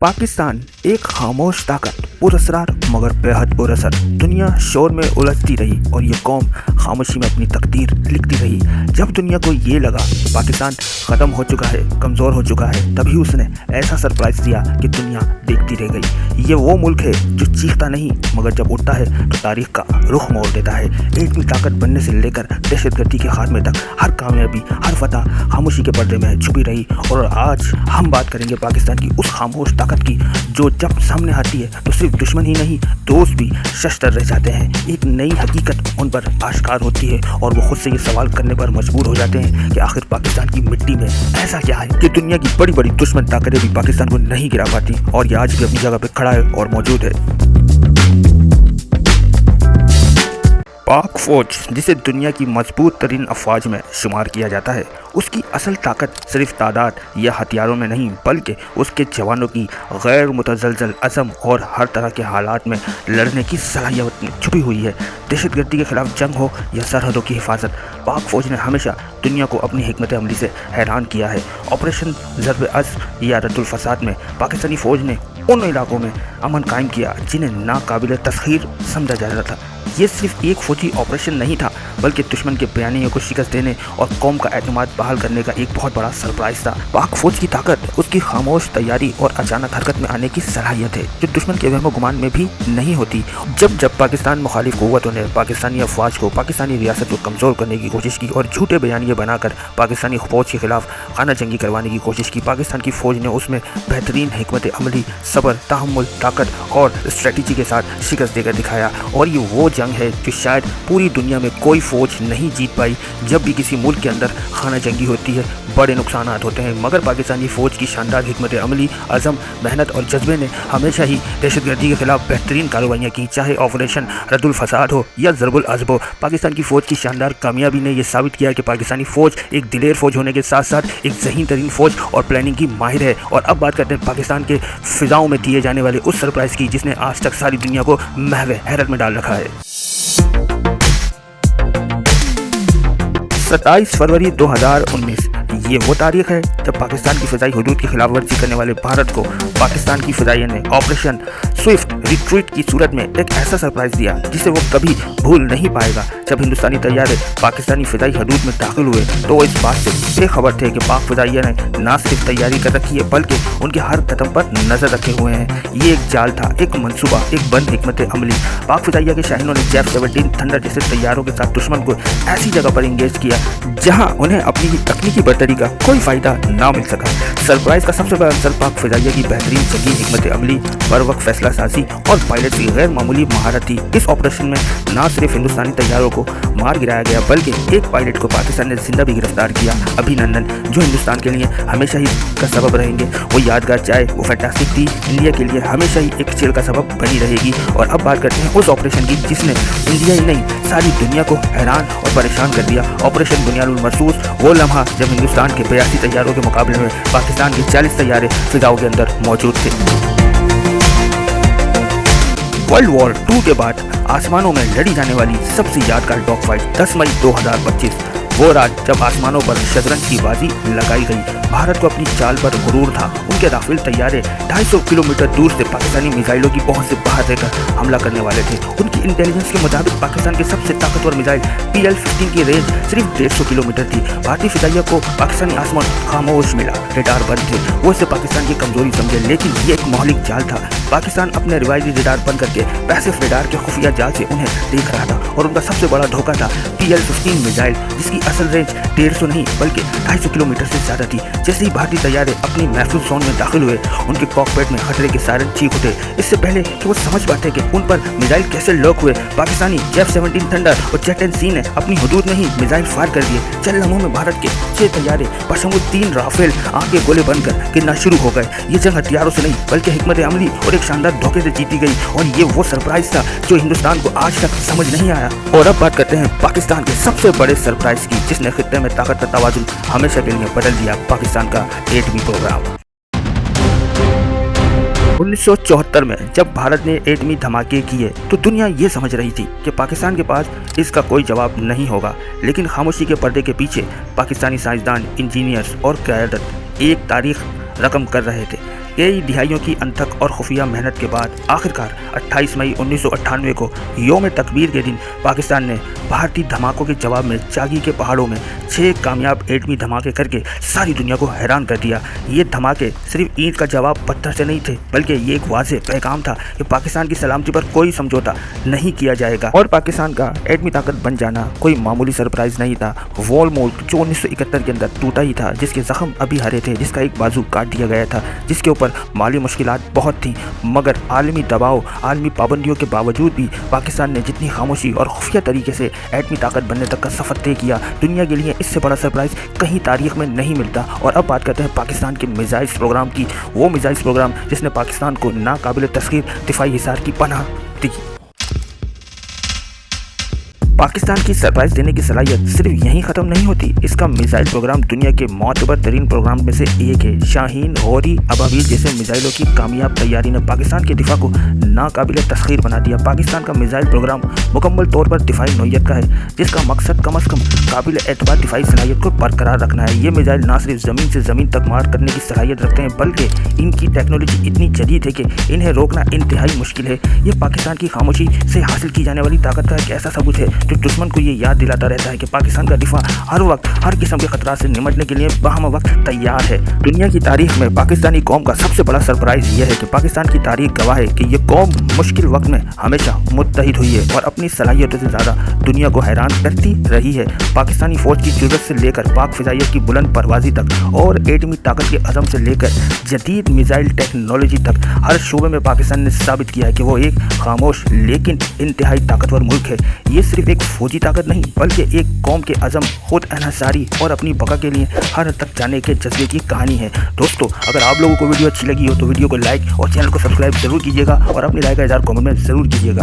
पाकिस्तान एक खामोश ताकत, पुरअसरार मगर बेहद पुरअसर। दुनिया शोर में उलझती रही और ये कौम खामोशी में अपनी तकदीर लिखती रही। जब दुनिया को ये लगा कि पाकिस्तान ख़त्म हो चुका है, कमज़ोर हो चुका है, तभी उसने ऐसा सरप्राइज़ दिया कि दुनिया देखती रह गई। ये वो मुल्क है जो चीखता नहीं मगर जब उठता है तो तारीख का रुख मोड़ देता है। एटमी ताकत बनने से लेकर दहशतगर्दी के खात्मे तक हर कामयाबी, हर फतह खामोशी के पर्दे में छुपी रही। और आज हम बात करेंगे पाकिस्तान की उस खामोश ताकत की जो जब सामने आती है तो सिर्फ दुश्मन ही नहीं, दोस्त भी शशतर रह जाते हैं। एक नई हकीकत उन पर आश्कार होती है और वो खुद से ये सवाल करने पर मजबूर हो जाते हैं कि आखिर पाकिस्तान की मिट्टी में ऐसा क्या है कि दुनिया की बड़ी बड़ी दुश्मन ताकतें भी पाकिस्तान को नहीं गिरा पाती और ये आज भी अपनी जगह पे खड़ा है और मौजूद है। पाक फौज, जिसे दुनिया की मजबूत तरीन अफवाज में शुमार किया जाता है, उसकी असल ताकत सिर्फ तादाद या हथियारों में नहीं बल्कि उसके जवानों की गैर मुतज़लज़ल अज़म और हर तरह के हालात में लड़ने की सलाहियत में छुपी हुई है। दहशतगर्दी के खिलाफ जंग हो या सरहदों की हिफाजत, पाक फौज ने हमेशा दुनिया को अपनी हिकमत अमली से हैरान किया है। ऑपरेशन ज़र्ब-ए-अज़्म या रद्दुल फसाद में पाकिस्तानी फ़ौज ने उन इलाकों में अमन कायम किया जिन्हें नाकाबिल तस्खीर समझा जा रहा था। ये सिर्फ एक फौजी ऑपरेशन नहीं था बल्कि दुश्मन के बयानियों को शिकस्त देने और कौम का एतमाद बहाल करने का एक बहुत बड़ा सरप्राइज था। पाक फौज की ताकत उसकी खामोश तैयारी और अचानक हरकत में आने की सलाहियत है जो दुश्मन के वहम गुमान में भी नहीं होती। जब पाकिस्तान मुखालिफ क़ुव्वतों ने पाकिस्तानी अफवाज को, पाकिस्तानी रियासत को कमज़ोर करने की कोशिश की और झूठे बयानिए बनाकर पाकिस्तानी फौज के खिलाफ खाना जंगी करवाने की कोशिश की, पाकिस्तान की फ़ौज ने उसमें बेहतरीन हिकमत अमली, सब्र, तहम्मुल, ताकत और स्ट्रेटजी के साथ शिकस्त देकर दिखाया। और ये वो जंग है जो शायद पूरी दुनिया में कोई फौज नहीं जीत पाई। जब भी किसी मुल्क के अंदर खाना जंगी होती है बड़े नुकसान होते हैं, मगर पाकिस्तानी फ़ौज की शानदार हिकमत अमली, अज़म, मेहनत और जज्बे ने हमेशा ही दहशतगर्दी के खिलाफ बेहतरीन कार्रवाइयाँ की। चाहे ऑपरेशन रद्दुल फसाद हो या ज़र्बुल अज़्ब हो, पाकिस्तान की फ़ौज की शानदार कामयाबी ने यह साबित किया कि पाकिस्तानी फ़ौज एक दिलेर फ़ौज होने के साथ साथ एक ज़हीन तरीन फ़ौज और प्लानिंग की माहिर है। और अब बात करते हैं पाकिस्तान के फ़िज़ाओं में दिए जाने वाले उस सरप्राइज़ की जिसने आज तक सारी दुनिया को महव हैरत में डाल रखा है। 27 फरवरी 2019 ये वो तारीख है जब पाकिस्तान की फ़िज़ाई हुदूद की खिलाफ वर्जी करने वाले भारत को पाकिस्तान की फ़िज़ाइया ने ऑपरेशन स्विफ्ट रिट्रीट की सूरत में एक ऐसा सरप्राइज़ दिया जिसे वो कभी भूल नहीं पाएगा। जब हिंदुस्तानी तैयारे पाकिस्तानी फ़िज़ाई हदूद में दाखिल हुए तो वो इस बात से बेखबर थे कि पाक फ़िज़ाइया ने ना सिर्फ तैयारी कर रखी है बल्कि उनके हर कदम पर नज़र रखे हुए हैं। ये एक जाल था, एक मंसूबा, एक बंद हिकमत अमली। पाक फ़िज़ाइया के शाहीनों ने F-17 थंडर जैसे तैयारों के साथ दुश्मन को ऐसी जगह पर इंगेज किया जहां उन्हें अपनी तकनीकी बर्तरी का कोई फ़ायदा ना मिल सका। सरप्राइज़ का सबसे बड़ा असर पाक फ़िज़ाइया की बेहतरीन संगीन हिकमत अमली, बरवक्त फैसला साजी और पायलट की गैर मामूली महारत थी। इस ऑपरेशन में ना सिर्फ हिंदुस्तानी तैयारों को मार गिराया गया बल्कि एक पायलट को पाकिस्तान ने जिंदा भी गिरफ्तार किया। अभिनंदन, जो हिंदुस्तान के लिए हमेशा ही का सबब रहेंगे। वो यादगार चाहे वो फैंटास्टिक थी, इंडिया के लिए हमेशा ही एक चिल का सबब बनी रहेगी। और अब बात करते हैं उस ऑपरेशन की जिसने इंडिया ही नहीं सारी दुनिया को हैरान और परेशान कर दिया। ऑपरेशन बुनियानुल मरसूस, वो लम्हा जब हिंदुस्तान के 82 तैयारों के मुकाबले में पाकिस्तान के 40 तैयारे फ़िज़ाओं के अंदर मौजूद थे। वर्ल्ड वॉर 2 के बाद आसमानों में लड़ी जाने वाली सबसे यादगार डॉग फाइट 10 मई 2025, वो रात जब आसमानों पर शतरंज की बाजी लगाई गई। भारत को अपनी चाल पर गुरूर था। उनके राफेल तैयारे 250 किलोमीटर दूर से पाकिस्तानी मिसाइलों की पहुंच से बाहर रहकर हमला करने वाले थे। उनकी इंटेलिजेंस के मुताबिक पाकिस्तान के सबसे ताकतवर मिसाइल PL-15 की रेंज सिर्फ 150 किलोमीटर थी। भारतीय फ़िज़ाइया को पाकिस्तानी आसमान खामोश मिला, रेडार बंद थे। वो इसे पाकिस्तान की कमजोरी समझे, लेकिन ये एक मौलिक जाल था। पाकिस्तान अपने रिवायती रेडार बंद करके पैसिव रेडार के खुफिया जाल से उन्हें देख रहा था। और उनका सबसे बड़ा धोखा था PL-15 मिसाइल, जिसकी असल रेंज 150 नहीं बल्कि 250 किलोमीटर से ज़्यादा थी। जैसे ही भारतीय तैयारे अपनी महफूज जोन में दाखिल हुए, उनके कॉकपिट में खतरे के सायरन चीख उठे। इससे पहले कि वो समझ पाते कि उन पर मिसाइल कैसे लॉक हुए, पाकिस्तानी F-17 थंडर और Jet-NC ने अपनी हुदूद में ही मिसाइल फायर कर दिए। चंद लम्हों में भारत के 6 तैयारे बशमूल 3 राफेल आगे गोले बनकर गिरना शुरू हो गए। ये जंग हथियारों से नहीं बल्कि हिकमत अमली और एक शानदार धोखे से जीती गई। और ये वो सरप्राइज था जो हिंदुस्तान को आज तक समझ नहीं आया। और अब बात करते हैं पाकिस्तान के सबसे बड़े सरप्राइज की जिसने खित्ते में ताकत का तवाज़ुन हमेशा के लिए बदल दिया, पाकिस्तान का एटमी प्रोग्राम। 1974 में जब भारत ने एटमी धमाके किए तो दुनिया ये समझ रही थी कि पाकिस्तान के पास इसका कोई जवाब नहीं होगा। लेकिन खामोशी के पर्दे के पीछे पाकिस्तानी साइंसदान, इंजीनियर्स और क़यादत एक तारीख रकम कर रहे थे। कई दिहाइयों की अनथक और खुफिया मेहनत के बाद आखिरकार 28 मई 1998 को योम तकबीर के दिन पाकिस्तान ने भारतीय धमाकों के जवाब में चागी के पहाड़ों में 6 कामयाब एटमी धमाके करके सारी दुनिया को हैरान कर दिया। ये धमाके सिर्फ ईंट का जवाब पत्थर से नहीं थे, बल्कि ये एक वाज़ेह पैगाम था कि पाकिस्तान की सलामती पर कोई समझौता नहीं किया जाएगा और पाकिस्तान का एटमी ताकत बन जाना कोई मामूली सरप्राइज नहीं था। वॉल मुल्क जो 1971 के अंदर टूटा ही था, जिसके जख्म अभी हरे थे, जिसका एक बाजू काट दिया गया था, जिसके ऊपर माली मुश्किलात बहुत थी, मगर आलमी दबाव, आलमी पाबंदियों के बावजूद भी पाकिस्तान ने जितनी खामोशी और खुफिया तरीके से एटमी ताकत बनने तक का सफ़र तय किया, दुनिया के लिए इससे बड़ा सरप्राइज कहीं तारीख में नहीं मिलता। और अब बात करते हैं पाकिस्तान के मिसाइल्स प्रोग्राम की, वो मिसाइल्स प्रोग्राम जिसने पाकिस्तान को नाकाबिल तस्खीर दिफाई हिसार की पनाह दी। पाकिस्तान की सरप्राइज देने की सलाहियत सिर्फ यहीं ख़त्म नहीं होती, इसका मिसाइल प्रोग्राम दुनिया के मोतबर तरीन प्रोग्राम में से एक है। शाहीन, होरी, अबाबील जैसे मिसाइलों की कामयाब तैयारी ने पाकिस्तान के दिफा को नाकाबिल तस्खीर बना दिया। पाकिस्तान का मिसाइल प्रोग्राम मुकम्मल तौर पर दिफाई नौइयत का है, जिसका मकसद कम अज़ कम काबिल एतबार दिफाई सलाहियत को बरकरार रखना है। ये मिसाइल ना सिर्फ ज़मीन से ज़मीन तक मार करने की सलाहियत रखते हैं, बल्कि इनकी टेक्नोलॉजी इतनी जदीद है कि इन्हें रोकना इंतहाई मुश्किल है। ये पाकिस्तान की खामोशी से हासिल की जाने वाली ताकत का एक ऐसा सबूत है जो दुश्मन को ये याद दिलाता रहता है कि पाकिस्तान का दिफा हर वक्त हर किस्म के खतरा से निमटने के लिए बहम वक्त तैयार है। दुनिया की तारीख में पाकिस्तानी कौम का सबसे बड़ा सरप्राइज यह है कि पाकिस्तान की तारीख गवाह है कि ये कौम मुश्किल वक्त में हमेशा मुत्तहिद हुई है और अपनी सलाहियतों से ज़्यादा दुनिया को हैरान करती रही है। पाकिस्तानी फौज की जरूरत से लेकर पाक फिजाइयत की बुलंद परवाजी तक और एटमी ताकत के अज़म से लेकर जदीद मिसाइल टेक्नोलॉजी तक हर शोबे में पाकिस्तान ने साबित किया है कि वो एक खामोश लेकिन इंतहाई ताकतवर मुल्क है। ये सिर्फ एक फौजी ताकत नहीं, बल्कि एक कौम के अज़म, खुद अनहसारी और अपनी बका के लिए हर हद तक जाने के जज्बे की कहानी है। दोस्तों, अगर आप लोगों को वीडियो अच्छी लगी हो तो वीडियो को लाइक और चैनल को सब्सक्राइब जरूर कीजिएगा और अपनी राय का इज़हार कमेंट में ज़रूर कीजिएगा।